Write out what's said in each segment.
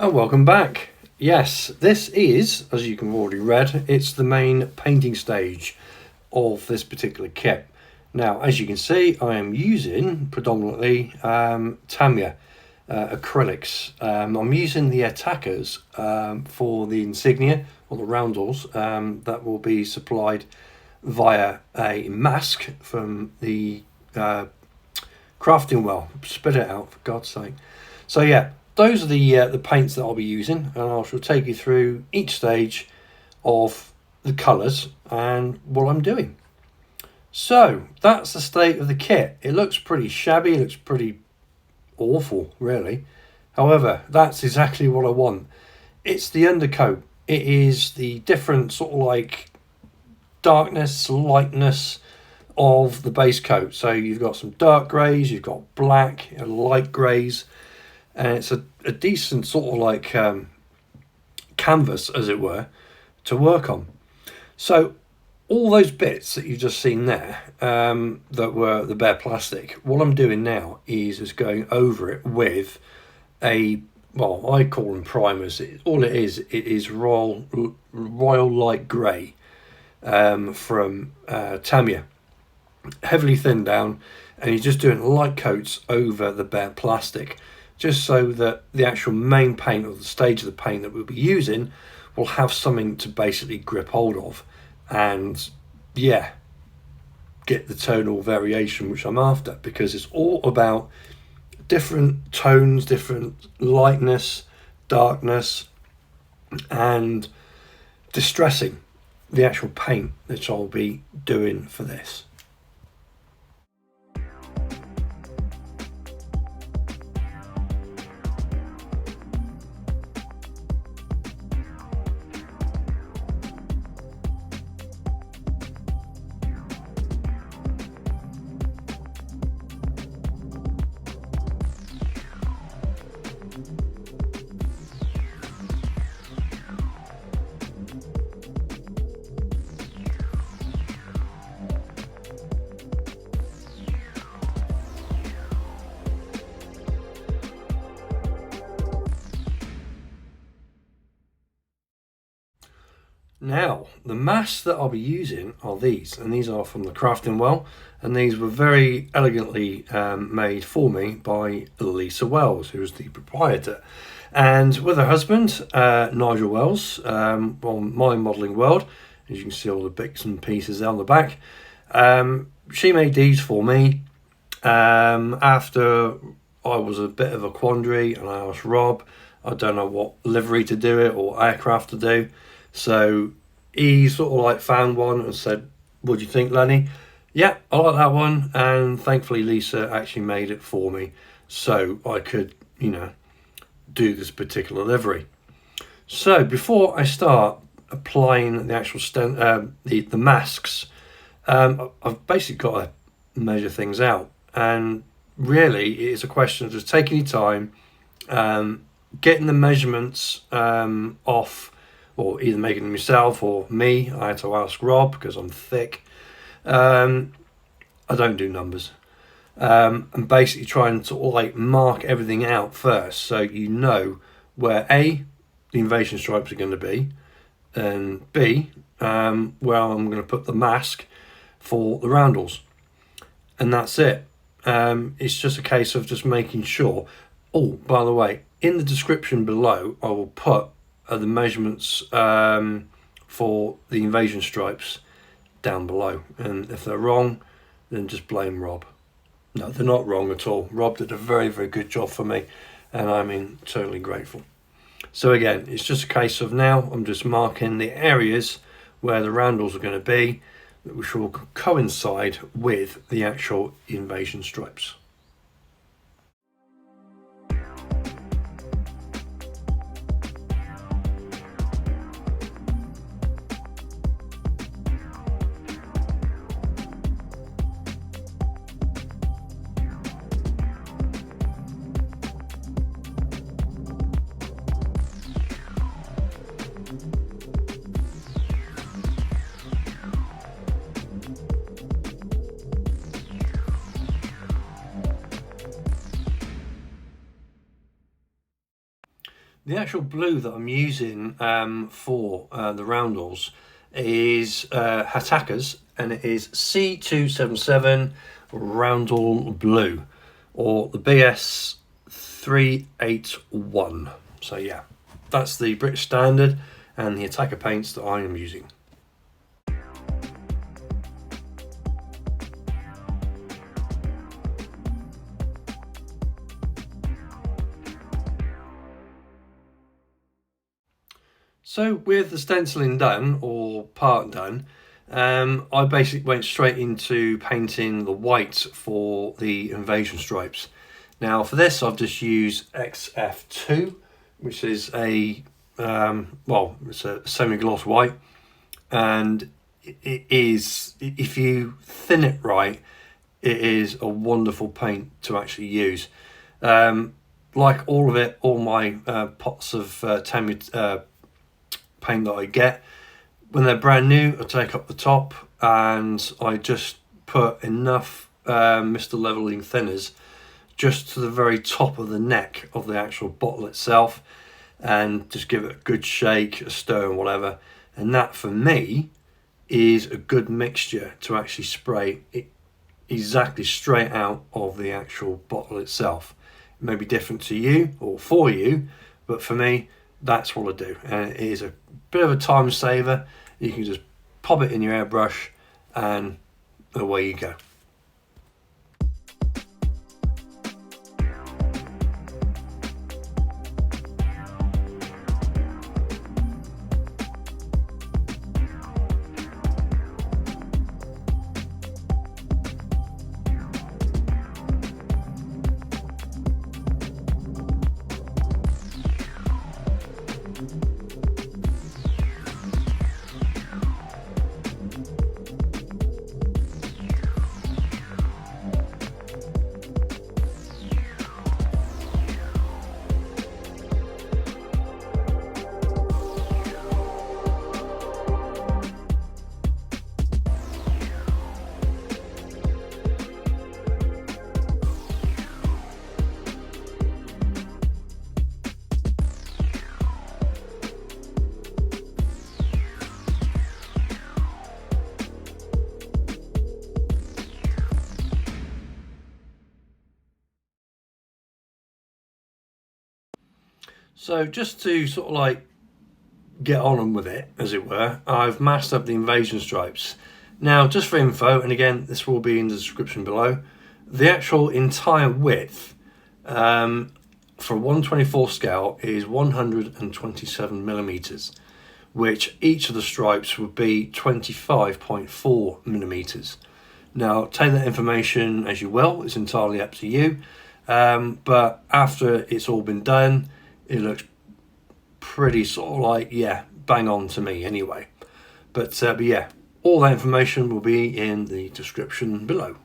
Oh, welcome back. Yes, this is, as you can have already read, it's the main painting stage of this particular kit. Now, as you can see, I am using predominantly Tamiya acrylics. I'm using the attackers for the insignia or the roundels that will be supplied via a mask from the crafting well. Spit it out, for God's sake. So yeah, those are the paints that I'll be using, and I shall take you through each stage of the colours and what I'm doing. So that's the state of the kit. It looks pretty shabby, it looks pretty awful really. However, that's exactly what I want. It's the undercoat. It is the different sort of like darkness, lightness of the base coat. So you've got some dark greys, you've got black and light greys, and it's a decent sort of like canvas, as it were, to work on. So all those bits that you've just seen there that were the bare plastic, what I'm doing now is going over it with a, well, I call them primers. All it is Royal Light Grey from Tamiya, heavily thinned down, and you're just doing light coats over the bare plastic, just so that the actual main paint, or the stage of the paint that we'll be using, will have something to basically grip hold of and, yeah, get the tonal variation which I'm after, because it's all about different tones, different lightness, darkness, and distressing the actual paint that I'll be doing for this. Now, the masks that I'll be using are these, and these are from the Crafting Well, and these were very elegantly made for me by Lisa Wells, who is the proprietor, and with her husband, Nigel Wells, on My Modelling World. As you can see all the bits and pieces down the back. She made these for me after I was a bit of a quandary, and I asked Rob, I don't know what livery to do it or aircraft to do. So he sort of like found one and said, what do you think, Lenny? Yeah, I like that one. And thankfully Lisa actually made it for me so I could, you know, do this particular livery. So before I start applying the actual the masks, I've basically got to measure things out, and really it's a question of just taking your time, getting the measurements off, or either making them yourself or me. I had to ask Rob because I'm thick. I don't do numbers. And basically trying to like mark everything out first, so you know where A, the invasion stripes are going to be, and B, where I'm going to put the mask for the roundels. And that's it. It's just a case of just making sure. Oh, by the way, in the description below, I will put the measurements for the invasion stripes down below, and if they're wrong, then just blame Rob. No, they're not wrong at all. Rob did a very, very good job for me, and I'm totally grateful. So again, it's just a case of now I'm just marking the areas where the roundels are going to be, which will coincide with the actual invasion stripes. The actual blue that I'm using for the roundels is Hataka's, and it is C277 Roundel Blue, or the BS 381. So yeah, that's the British standard and the Attacker paints that I am using. So with the stenciling done, or part done, I basically went straight into painting the white for the invasion stripes. Now for this I've just used XF2, which is a, it's a semi-gloss white, and it is, if you thin it right, it is a wonderful paint to actually use. Like all of it, all my pots of paint that I get, when they're brand new, I take up the top and I just put enough Mr. Leveling thinners just to the very top of the neck of the actual bottle itself, and just give it a good shake, a stir and whatever, and that for me is a good mixture to actually spray it exactly straight out of the actual bottle itself. It may be different to you or for you, but for me, that's what I do, and it is a bit of a time saver. You can just pop it in your airbrush and away you go. So just to sort of like get on with it, as it were, I've masked up the invasion stripes. Now, just for info, and again, this will be in the description below, the actual entire width for a 1/24 scale is 127 millimeters, which each of the stripes would be 25.4 millimeters. Now, take that information as you will, it's entirely up to you, but after it's all been done, it looks pretty sort of like, yeah, bang on to me anyway. But yeah, all that information will be in the description below.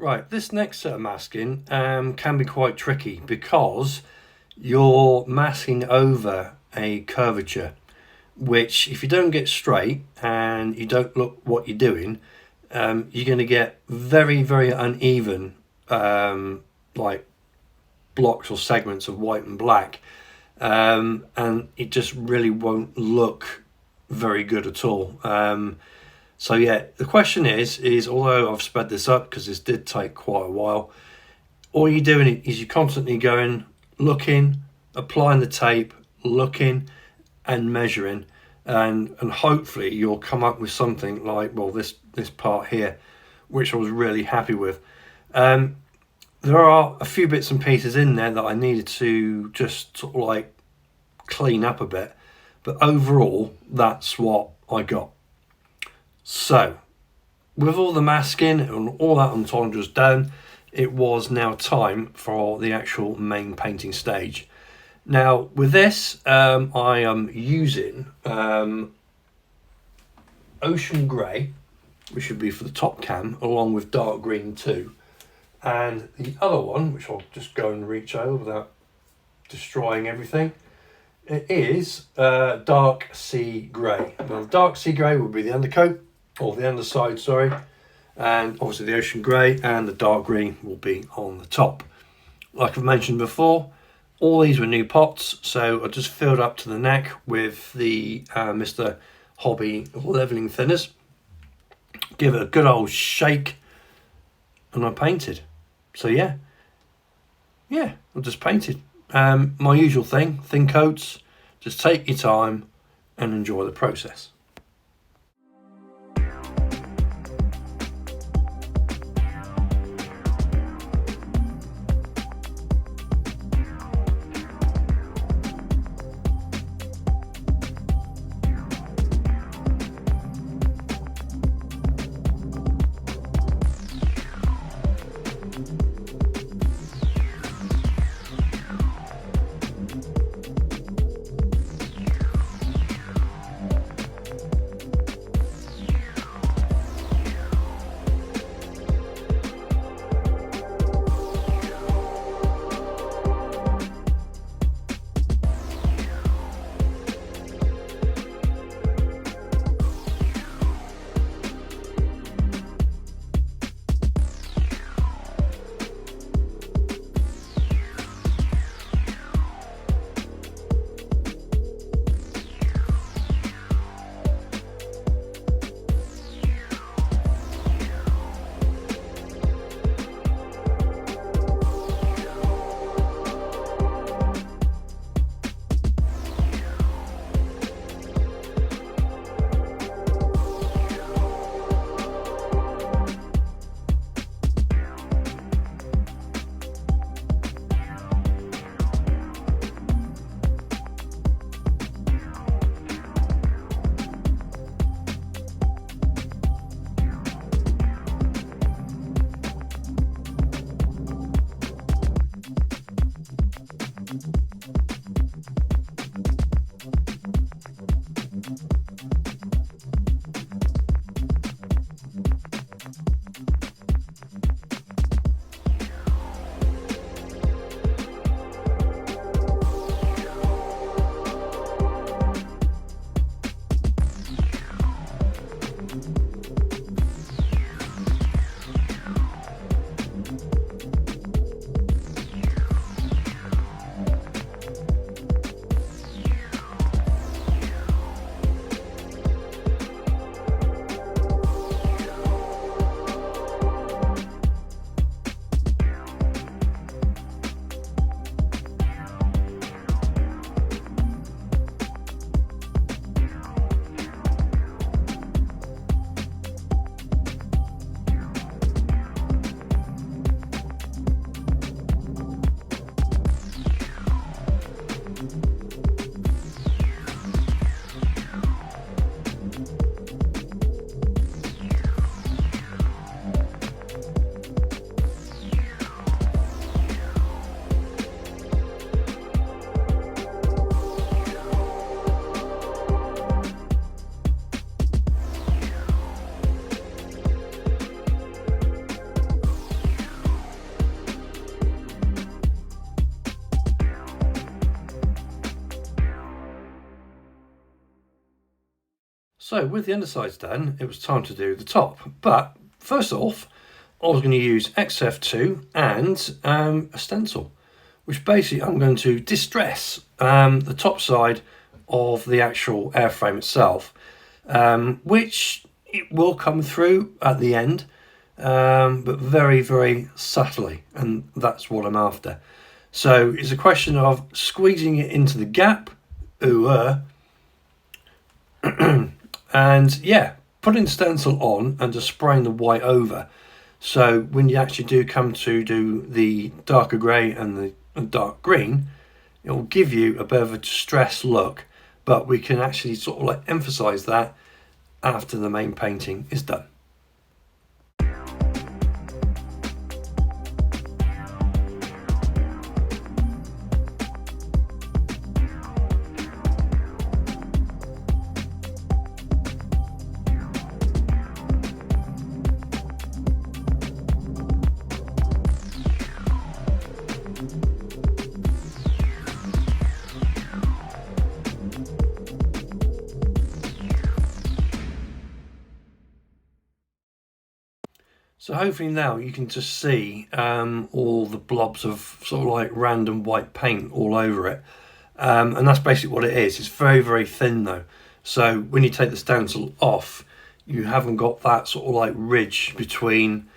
Right, this next set of masking can be quite tricky because you're masking over a curvature, which if you don't get straight and you don't look what you're doing, you're going to get very, very uneven like blocks or segments of white and black, and it just really won't look very good at all. So yeah, the question is although I've sped this up because this did take quite a while, all you're doing is you're constantly going, looking, applying the tape, looking and measuring, and hopefully you'll come up with something like, well, this part here, which I was really happy with. There are a few bits and pieces in there that I needed to just sort of like clean up a bit, but overall that's what I got. So with all the masking and all that entendres done, it was now time for the actual main painting stage. Now with this, I am using Ocean Grey, which should be for the top cam, along with Dark Green too. And the other one, which I'll just go and reach over without destroying everything, it is Dark Sea Grey. Now the Dark Sea Grey will be the undercoat, or the underside, sorry, and obviously the Ocean Grey, and the Dark Green will be on the top. Like I've mentioned before, all these were new pots, so I just filled up to the neck with the Mr. Hobby leveling thinners, give it a good old shake, and I painted. So yeah, I just painted. My usual thing, thin coats, just take your time and enjoy the process. So with the undersides done, it was time to do the top. But first off, I was going to use XF2 and a stencil, which basically I'm going to distress the top side of the actual airframe itself, which it will come through at the end, but very, very subtly, and that's what I'm after. So it's a question of squeezing it into the gap, and yeah, putting the stencil on and just spraying the white over. So when you actually do come to do the darker grey and the dark green, it will give you a bit of a distressed look, but we can actually sort of like emphasize that after the main painting is done. So hopefully now you can just see all the blobs of sort of like random white paint all over it. And that's basically what it is. It's very, very thin though. So when you take the stencil off, you haven't got that sort of like ridge between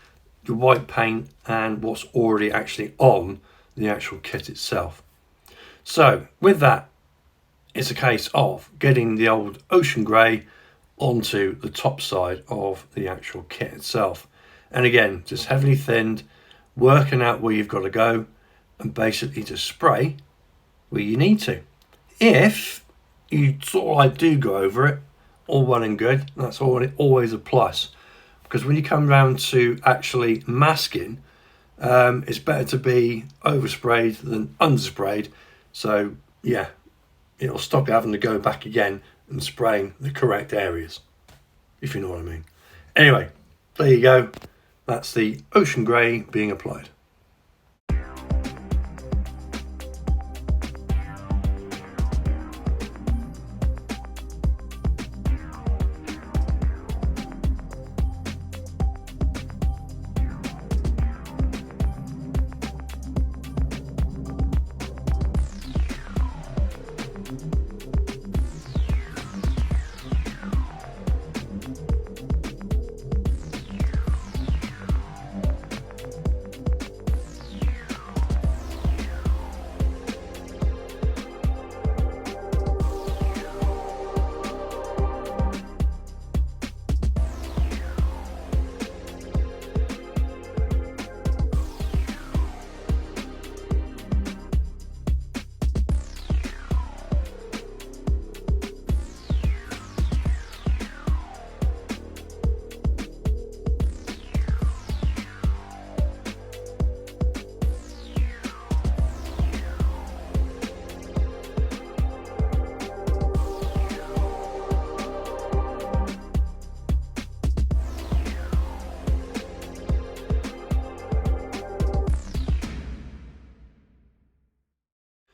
the white paint and what's already actually on the actual kit itself. So with that, it's a case of getting the old ocean grey onto the top side of the actual kit itself. And again, just heavily thinned, working out where you've got to go, and basically just spray where you need to. If you sort of like do go over it, all well and good, that's always a plus. Because when you come round to actually masking, it's better to be oversprayed than undersprayed. So yeah, it'll stop you having to go back again and spraying the correct areas, if you know what I mean. Anyway, there you go. That's the ocean grey being applied.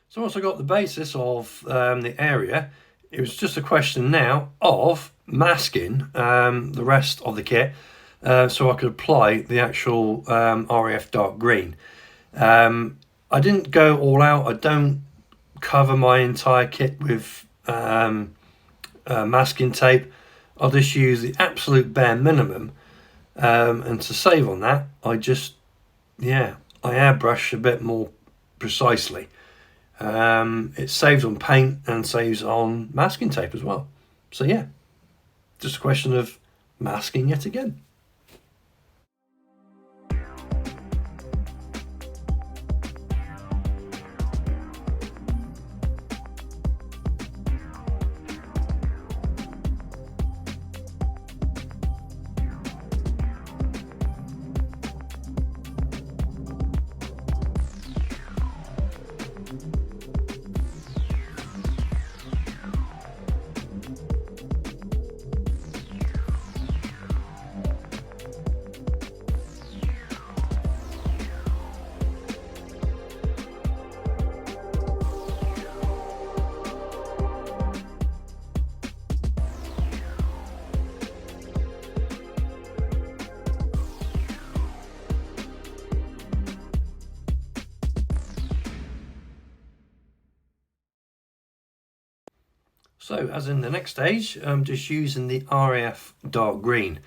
So once I got the basis of the area, it was just a question now of masking the rest of the kit so I could apply the actual RAF dark green. I didn't go all out. I don't cover my entire kit with masking tape. I'll just use the absolute bare minimum, and to save on that, I airbrush a bit more precisely. It saves on paint and saves on masking tape as well. So yeah, just a question of masking yet again. So as in the next stage, I'm just using the RAF dark green.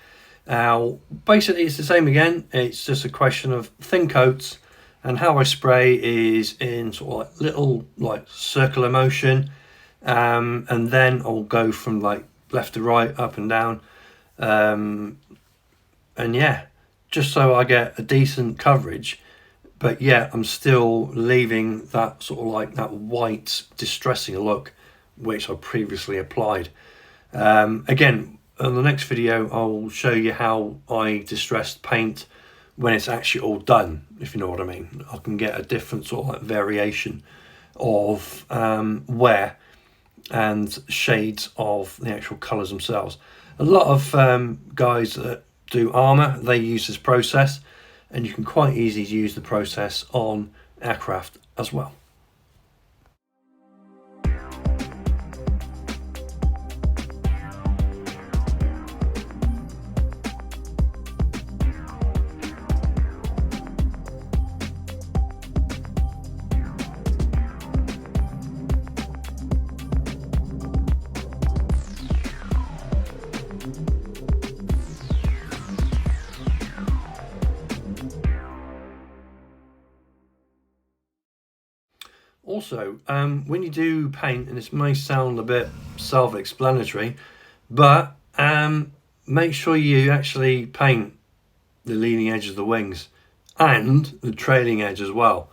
Now basically it's the same again, it's just a question of thin coats, and how I spray is in sort of like little like circular motion, and then I'll go from like left to right, up and down, and yeah, just so I get a decent coverage, but yeah, I'm still leaving that sort of like that white distressing look which I previously applied. Again, on the next video I'll show you how I distressed paint when it's actually all done, if you know what I mean. I can get a different sort of like variation of wear and shades of the actual colours themselves. A lot of guys that do armour, they use this process, and you can quite easily use the process on aircraft as well. Also, when you do paint, and this may sound a bit self-explanatory, but make sure you actually paint the leading edge of the wings and the trailing edge as well.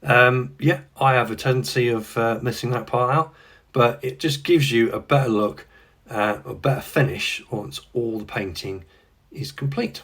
Yeah, I have a tendency of missing that part out, but it just gives you a better look, a better finish once all the painting is complete.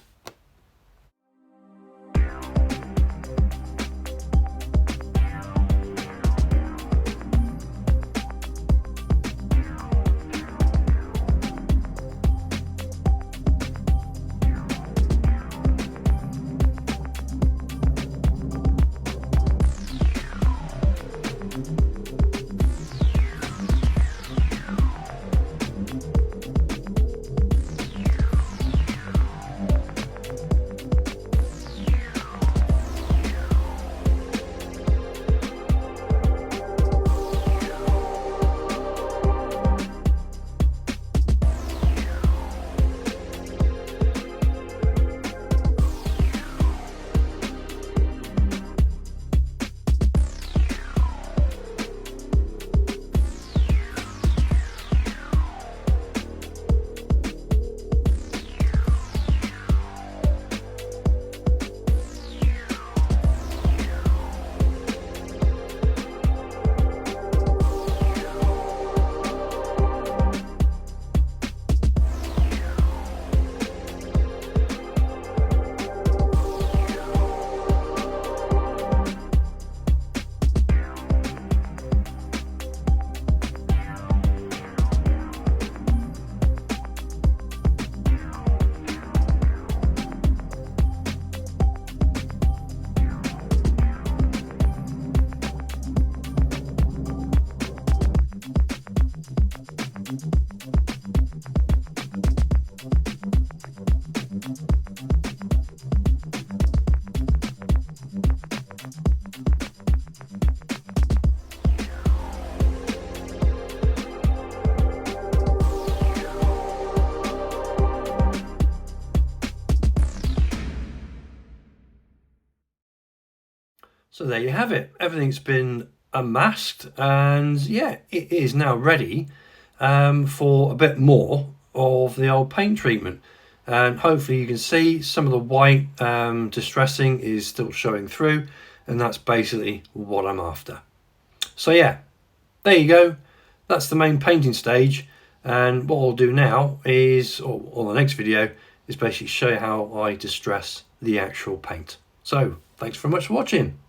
So there you have it. Everything's been unmasked, and yeah, it is now ready for a bit more of the old paint treatment. And hopefully you can see some of the white distressing is still showing through, and that's basically what I'm after. So yeah, there you go. That's the main painting stage, and what I'll do now is, or on the next video, is basically show you how I distress the actual paint. So thanks very much for watching.